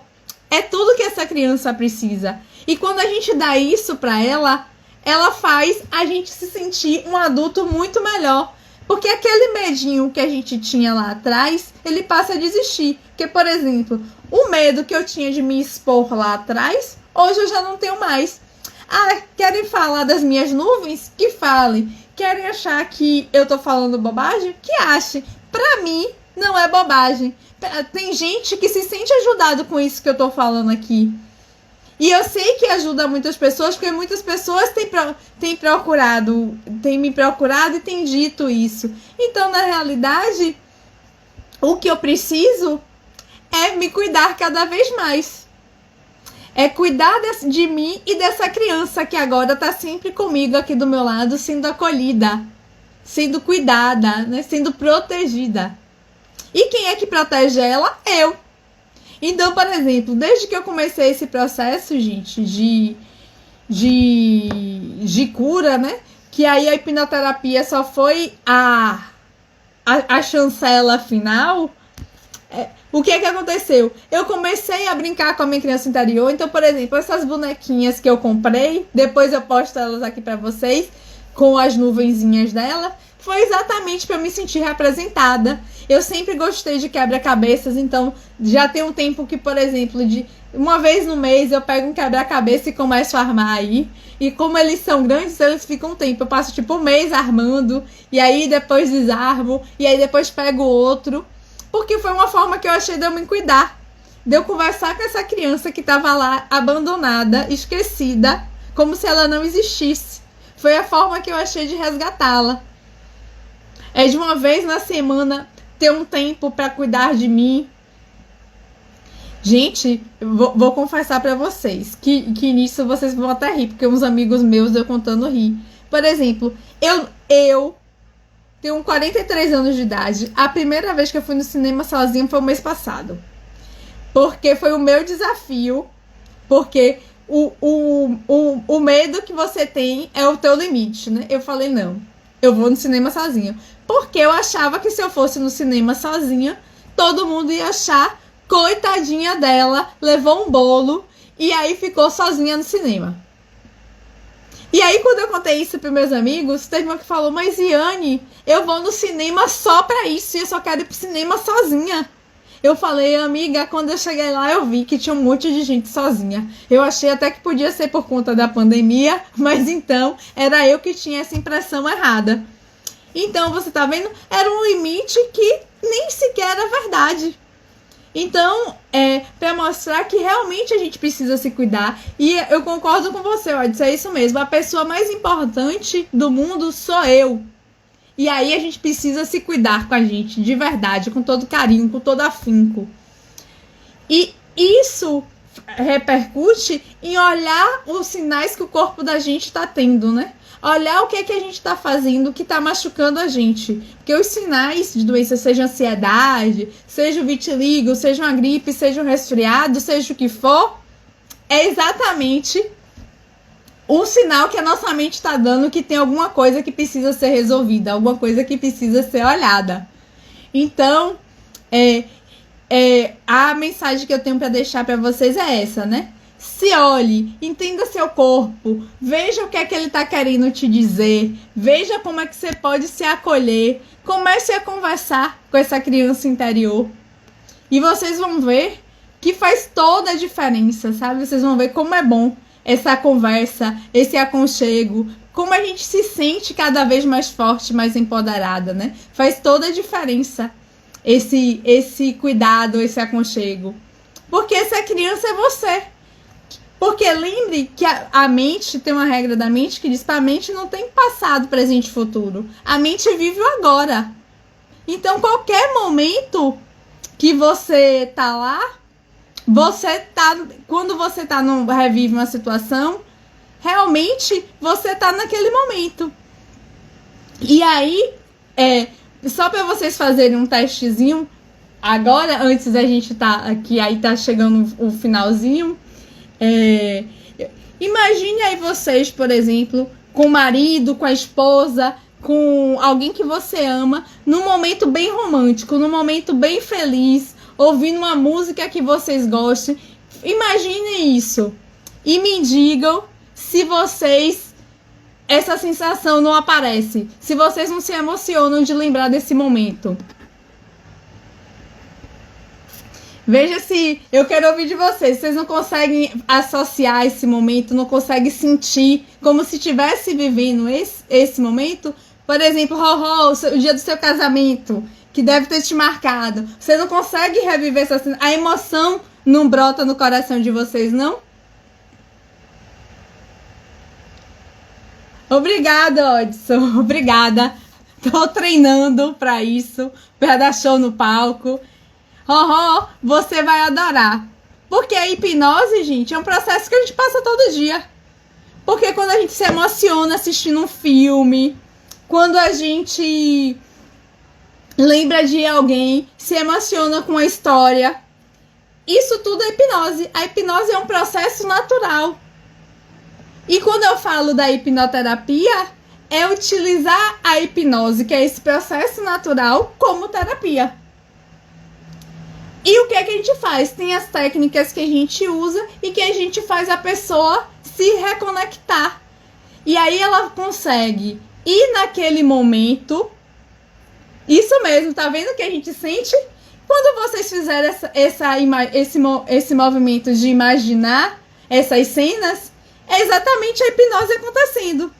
É tudo que essa criança precisa. E quando a gente dá isso pra ela faz a gente se sentir um adulto muito melhor. Porque aquele medinho que a gente tinha lá atrás, ele passa a desistir. Porque, por exemplo, o medo que eu tinha de me expor lá atrás, hoje eu já não tenho mais. Ah, querem falar das minhas nuvens? Que falem. Querem achar que eu tô falando bobagem? Que achem. Pra mim, não é bobagem. Tem gente que se sente ajudado com isso que eu tô falando aqui. E eu sei que ajuda muitas pessoas, porque muitas pessoas têm me procurado e têm dito isso. Então, na realidade, o que eu preciso é me cuidar cada vez mais. É cuidar de mim e dessa criança que agora está sempre comigo aqui do meu lado, sendo acolhida, sendo cuidada, né? Sendo protegida. E quem é que protege ela? Eu. Então, por exemplo, desde que eu comecei esse processo, gente, de cura, né? Que aí a hipnoterapia só foi a chancela final. O que é que aconteceu? Eu comecei a brincar com a minha criança interior. Então, por exemplo, essas bonequinhas que eu comprei, depois eu posto elas aqui pra vocês, com as nuvenzinhas dela, foi exatamente para eu me sentir representada. Eu sempre gostei de quebra-cabeças, então já tem um tempo que, por exemplo, de uma vez no mês eu pego um quebra-cabeça e começo a armar aí. E como eles são grandes, eles ficam um tempo. Eu passo tipo um mês armando, e aí depois desarmo, e aí depois pego outro. Porque foi uma forma que eu achei de eu me cuidar. De eu conversar com essa criança que estava lá, abandonada, esquecida, como se ela não existisse. Foi a forma que eu achei de resgatá-la. É de uma vez na semana ter um tempo para cuidar de mim. Gente, vou confessar para vocês que nisso vocês vão até rir, porque uns amigos meus eu contando rir. Por exemplo, eu tenho 43 anos de idade. A primeira vez que eu fui no cinema sozinha foi o mês passado. Porque foi o meu desafio. Porque o medo que você tem é o teu limite, né? Eu falei, não, eu vou no cinema sozinha. Porque eu achava que se eu fosse no cinema sozinha, todo mundo ia achar, coitadinha dela, levou um bolo e aí ficou sozinha no cinema. E aí, quando eu contei isso para meus amigos, teve uma que falou, mas Iane, eu vou no cinema só pra isso, e eu só quero ir pro cinema sozinha. Eu falei, amiga, quando eu cheguei lá, eu vi que tinha um monte de gente sozinha. Eu achei até que podia ser por conta da pandemia, mas então, era eu que tinha essa impressão errada. Então, você tá vendo? Era um limite que nem sequer era verdade. Então, para mostrar que realmente a gente precisa se cuidar. E eu concordo com você, Odds, é isso mesmo. A pessoa mais importante do mundo sou eu. E aí a gente precisa se cuidar com a gente, de verdade, com todo carinho, com todo afinco. E isso repercute em olhar os sinais que o corpo da gente está tendo, né? Olhar o que é que a gente está fazendo que está machucando a gente. Porque os sinais de doença, seja ansiedade, seja o vitiligo, seja uma gripe, seja um resfriado, seja o que for, é exatamente um sinal que a nossa mente está dando que tem alguma coisa que precisa ser resolvida, alguma coisa que precisa ser olhada. Então, a mensagem que eu tenho para deixar para vocês é essa, né? Se olhe, entenda seu corpo, veja o que é que ele está querendo te dizer, veja como é que você pode se acolher, comece a conversar com essa criança interior. E vocês vão ver que faz toda a diferença, sabe? Vocês vão ver como é bom essa conversa, esse aconchego, como a gente se sente cada vez mais forte, mais empoderada, né? Faz toda a diferença esse cuidado, esse aconchego. Porque essa criança é você. Porque lembre que a mente, tem uma regra da mente que diz que a mente não tem passado, presente e futuro. A mente vive o agora. Então, qualquer momento que você tá lá, quando você tá revive uma situação, realmente você tá naquele momento. E aí, só para vocês fazerem um testezinho, agora, antes da gente tá aqui, aí tá chegando o finalzinho, imagine aí vocês, por exemplo, com o marido, com a esposa, com alguém que você ama, num momento bem romântico, num momento bem feliz, ouvindo uma música que vocês gostem. Imagine isso e me digam se essa sensação não aparece, se vocês não se emocionam de lembrar desse momento. Veja se, eu quero ouvir de vocês, vocês não conseguem associar esse momento, não conseguem sentir como se estivesse vivendo esse momento? Por exemplo, o dia do seu casamento, que deve ter te marcado. Você não consegue reviver a emoção não brota no coração de vocês, não? Obrigada, Odson. Obrigada. Tô treinando pra isso, pra dar show no palco. Você vai adorar. Porque a hipnose, gente, é um processo que a gente passa todo dia. Porque quando a gente se emociona assistindo um filme, quando a gente lembra de alguém, se emociona com a história, isso tudo é hipnose. A hipnose é um processo natural. E quando eu falo da hipnoterapia, é utilizar a hipnose, que é esse processo natural, como terapia. E o que é que a gente faz? Tem as técnicas que a gente usa e que a gente faz a pessoa se reconectar. E aí ela consegue ir naquele momento. Isso mesmo, tá vendo o que a gente sente? Quando vocês fizerem esse movimento de imaginar essas cenas, é exatamente a hipnose acontecendo.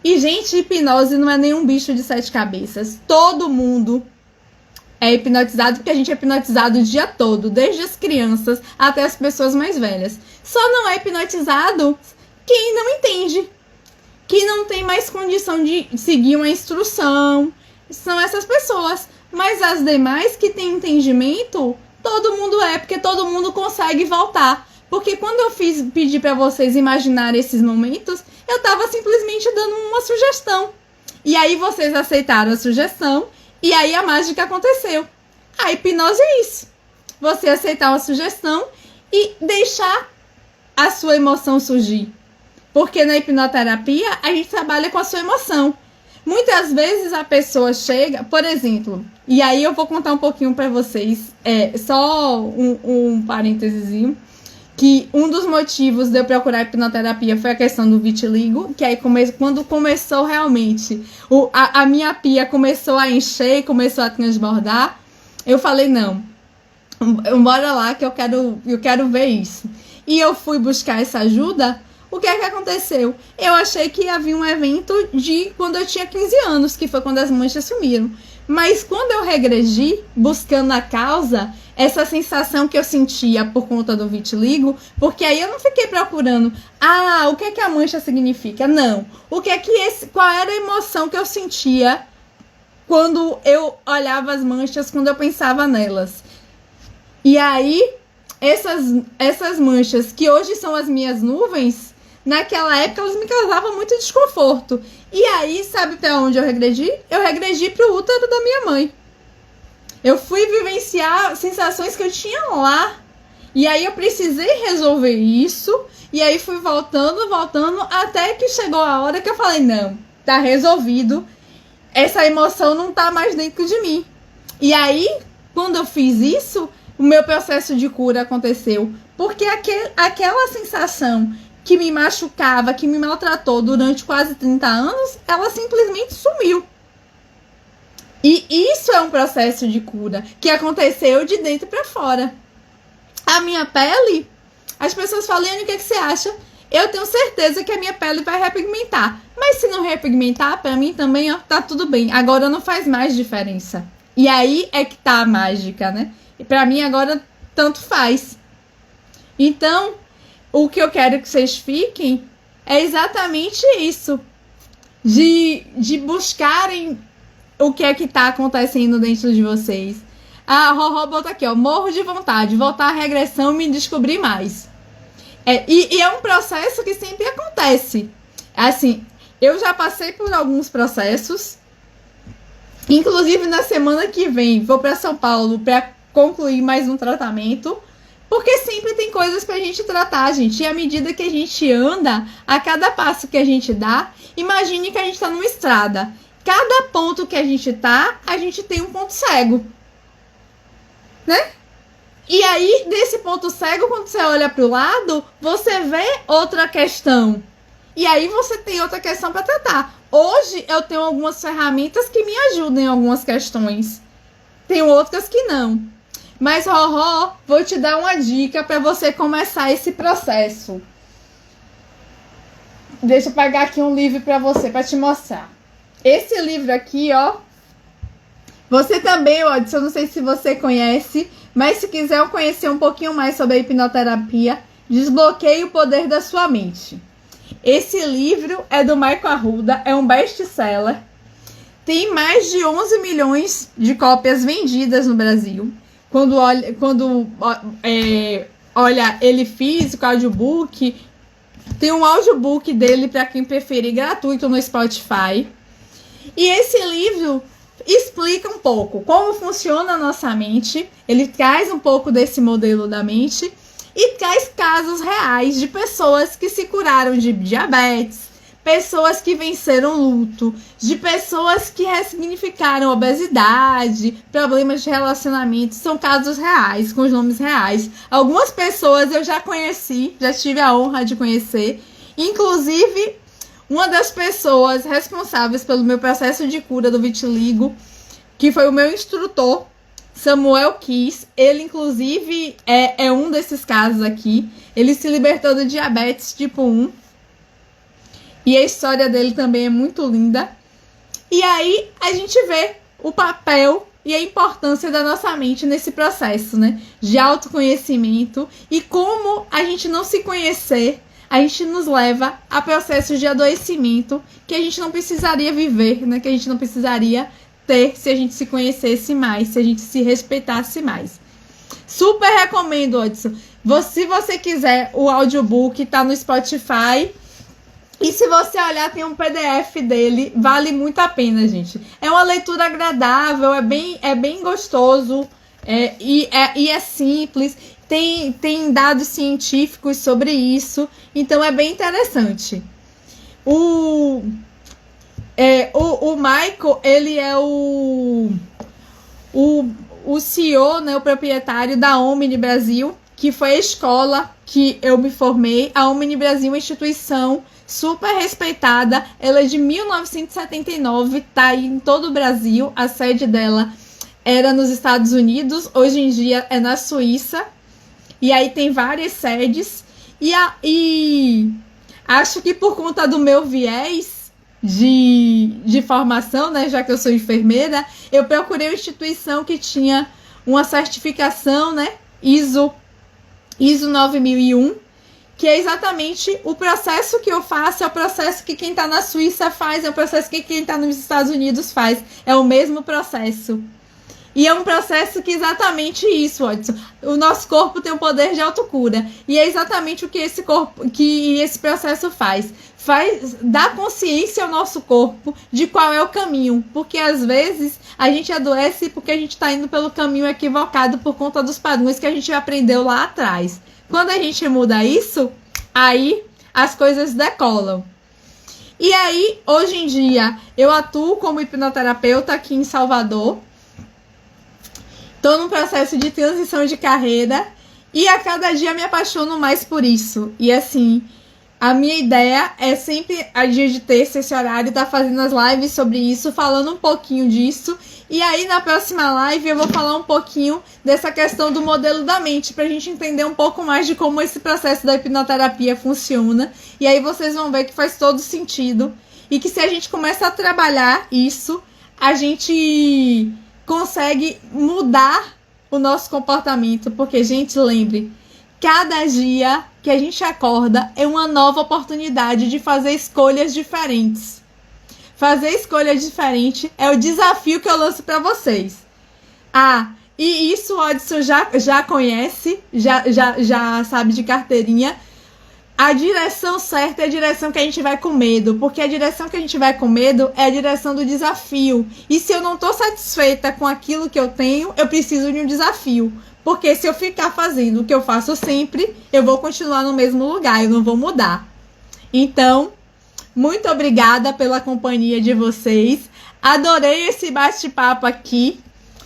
E, gente, hipnose não é nenhum bicho de 7 cabeças. Todo mundo é hipnotizado, porque a gente é hipnotizado o dia todo, desde as crianças até as pessoas mais velhas. Só não é hipnotizado quem não entende, que não tem mais condição de seguir uma instrução. São essas pessoas. Mas as demais que têm entendimento, todo mundo porque todo mundo consegue voltar. Porque quando eu pedi para vocês imaginarem esses momentos, eu estava simplesmente dando uma sugestão. E aí vocês aceitaram a sugestão, e aí a mágica aconteceu. A hipnose é isso. Você aceitar uma sugestão e deixar a sua emoção surgir. Porque na hipnoterapia, a gente trabalha com a sua emoção. Muitas vezes a pessoa chega, por exemplo, e aí eu vou contar um pouquinho para vocês, só um parênteses, que um dos motivos de eu procurar hipnoterapia foi a questão do vitiligo, que aí quando começou realmente, a minha pia começou a encher, começou a transbordar, eu falei, não, bora lá que eu quero ver isso. E eu fui buscar essa ajuda. O que é que aconteceu? Eu achei que havia um evento de quando eu tinha 15 anos, que foi quando as manchas sumiram. Mas quando eu regredi, buscando a causa, essa sensação que eu sentia por conta do vitiligo, porque aí eu não fiquei procurando, o que é que a mancha significa? Não. Qual era a emoção que eu sentia quando eu olhava as manchas, quando eu pensava nelas? E aí, essas manchas, que hoje são as minhas nuvens, naquela época elas me causavam muito desconforto. E aí, sabe para onde eu regredi? Eu regredi para o útero da minha mãe. Eu fui vivenciar sensações que eu tinha lá. E aí eu precisei resolver isso. E aí fui voltando, até que chegou a hora que eu falei, não, tá resolvido. Essa emoção não tá mais dentro de mim. E aí, quando eu fiz isso, o meu processo de cura aconteceu? Porque aquela sensação que me machucava, que me maltratou durante quase 30 anos, ela simplesmente sumiu. E isso é um processo de cura que aconteceu de dentro para fora. A minha pele, as pessoas falam, Liane, o que você acha? Eu tenho certeza que a minha pele vai repigmentar. Mas se não repigmentar, pra mim também ó, tá tudo bem. Agora não faz mais diferença. E aí é que tá a mágica, né? E pra mim agora tanto faz. Então, o que eu quero que vocês fiquem é exatamente isso. De buscarem o que é que tá acontecendo dentro de vocês. A Roró bota aqui, ó. Morro de vontade. Voltar à regressão e me descobrir mais. E é um processo que sempre acontece. Assim, eu já passei por alguns processos. Inclusive, na semana que vem, vou para São Paulo para concluir mais um tratamento. Porque sempre tem coisas pra gente tratar, gente. E à medida que a gente anda, a cada passo que a gente dá, imagine que a gente tá numa estrada. Cada ponto que a gente tá, a gente tem um ponto cego. Né? E aí, desse ponto cego, quando você olha pro lado, você vê outra questão. E aí você tem outra questão para tratar. Hoje eu tenho algumas ferramentas que me ajudam em algumas questões. Tenho outras que não. Mas, Roró, vou te dar uma dica para você começar esse processo. Deixa eu pegar aqui um livro para você, para te mostrar. Esse livro aqui, ó. Você também, Odson, eu não sei se você conhece, mas se quiser conhecer um pouquinho mais sobre a hipnoterapia, Desbloqueie o Poder da Sua Mente. Esse livro é do Michael Arruda, é um best-seller. Tem mais de 11 milhões de cópias vendidas no Brasil. Quando olha ele físico, audiobook, tem um audiobook dele para quem preferir, gratuito no Spotify. E esse livro explica um pouco como funciona a nossa mente, ele traz um pouco desse modelo da mente e traz casos reais de pessoas que se curaram de diabetes, pessoas que venceram luto, de pessoas que ressignificaram obesidade, problemas de relacionamento. São casos reais, com os nomes reais. Algumas pessoas eu já conheci, já tive a honra de conhecer. Inclusive, uma das pessoas responsáveis pelo meu processo de cura do vitiligo, que foi o meu instrutor, Samuel Kiss. Ele, inclusive, é um desses casos aqui. Ele se libertou do diabetes tipo 1. E a história dele também é muito linda. E aí a gente vê o papel e a importância da nossa mente nesse processo, né? De autoconhecimento e como a gente não se conhecer, a gente nos leva a processos de adoecimento que a gente não precisaria viver, né? Que a gente não precisaria ter se a gente se conhecesse mais, se a gente se respeitasse mais. Super recomendo, Odson. Se você quiser, o audiobook tá no Spotify. E se você olhar, tem um PDF dele, vale muito a pena, gente. É uma leitura agradável, é bem gostoso, e é simples, tem dados científicos sobre isso, então é bem interessante. O Michael, ele é o CEO, né, o proprietário da Omni Brasil, que foi a escola que eu me formei. A Omni Brasil é uma instituição super respeitada, ela é de 1979, tá aí em todo o Brasil. A sede dela era nos Estados Unidos, hoje em dia é na Suíça, e aí tem várias sedes, e acho que por conta do meu viés de formação, né, já que eu sou enfermeira, eu procurei uma instituição que tinha uma certificação, né, ISO 9001, que é exatamente o processo que eu faço, é o processo que quem está na Suíça faz, é o processo que quem está nos Estados Unidos faz. É o mesmo processo. E é um processo que exatamente isso, Odson. O nosso corpo tem o poder de autocura. E é exatamente o que esse processo faz. Dá consciência ao nosso corpo de qual é o caminho. Porque às vezes a gente adoece porque a gente está indo pelo caminho equivocado por conta dos padrões que a gente aprendeu lá atrás. Quando a gente muda isso, aí as coisas decolam. E aí, hoje em dia, eu atuo como hipnoterapeuta aqui em Salvador. Tô num processo de transição de carreira e a cada dia me apaixono mais por isso. E assim, a minha ideia é sempre, a dia de terça, esse horário, tá fazendo as lives sobre isso, falando um pouquinho disso. E aí, na próxima live, eu vou falar um pouquinho dessa questão do modelo da mente, pra gente entender um pouco mais de como esse processo da hipnoterapia funciona. E aí vocês vão ver que faz todo sentido. E que se a gente começa a trabalhar isso, a gente consegue mudar o nosso comportamento. Porque, gente, lembre, cada dia que a gente acorda é uma nova oportunidade de fazer escolhas diferentes. Fazer escolha diferente é o desafio que eu lanço para vocês. Ah, e isso o Odson já conhece, já sabe de carteirinha. A direção certa é a direção que a gente vai com medo, porque a direção que a gente vai com medo é a direção do desafio. E se eu não estou satisfeita com aquilo que eu tenho, eu preciso de um desafio. Porque se eu ficar fazendo o que eu faço sempre, eu vou continuar no mesmo lugar, eu não vou mudar. Então, muito obrigada pela companhia de vocês. Adorei esse bate-papo aqui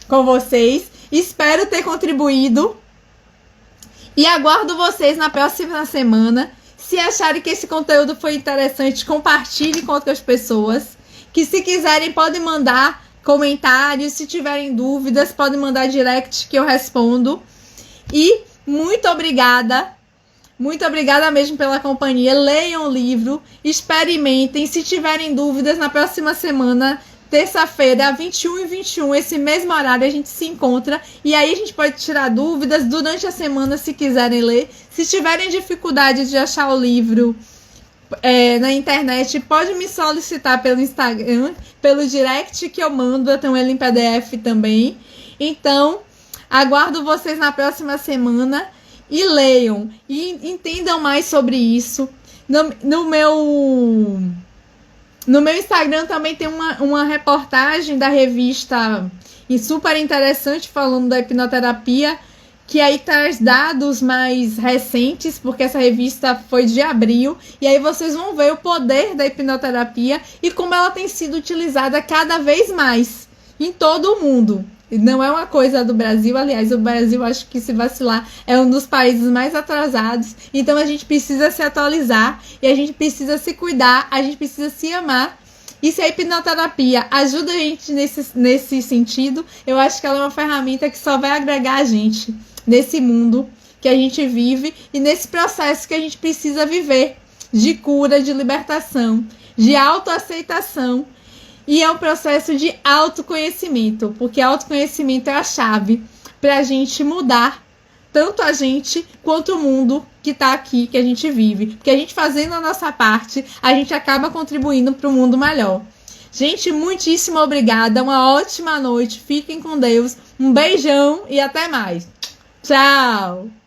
com vocês. Espero ter contribuído. E aguardo vocês na próxima semana. Se acharem que esse conteúdo foi interessante, compartilhe com outras pessoas. Que se quiserem, podem mandar comentários. Se tiverem dúvidas, podem mandar direct que eu respondo. E muito obrigada. Muito obrigada mesmo pela companhia. Leiam o livro, experimentem. Se tiverem dúvidas, na próxima semana, terça-feira, 21 e 21, esse mesmo horário, a gente se encontra. E aí a gente pode tirar dúvidas durante a semana, se quiserem ler. Se tiverem dificuldade de achar o livro na internet, pode me solicitar pelo Instagram, pelo direct que eu mando. Eu tenho ele em PDF também. Então, aguardo vocês na próxima semana. E leiam, e entendam mais sobre isso. No meu Instagram também tem uma reportagem da revista super interessante falando da hipnoterapia, que aí traz dados mais recentes, porque essa revista foi de abril, e aí vocês vão ver o poder da hipnoterapia e como ela tem sido utilizada cada vez mais em todo o mundo. Não é uma coisa do Brasil, aliás, o Brasil, acho que, se vacilar, é um dos países mais atrasados. Então a gente precisa se atualizar e a gente precisa se cuidar, a gente precisa se amar. E se a hipnoterapia ajuda a gente nesse sentido, eu acho que ela é uma ferramenta que só vai agregar a gente nesse mundo que a gente vive e nesse processo que a gente precisa viver de cura, de libertação, de autoaceitação. E é um processo de autoconhecimento, porque autoconhecimento é a chave para a gente mudar tanto a gente quanto o mundo que está aqui, que a gente vive. Porque a gente fazendo a nossa parte, a gente acaba contribuindo para um mundo melhor. Gente, muitíssimo obrigada, uma ótima noite, fiquem com Deus, um beijão e até mais. Tchau!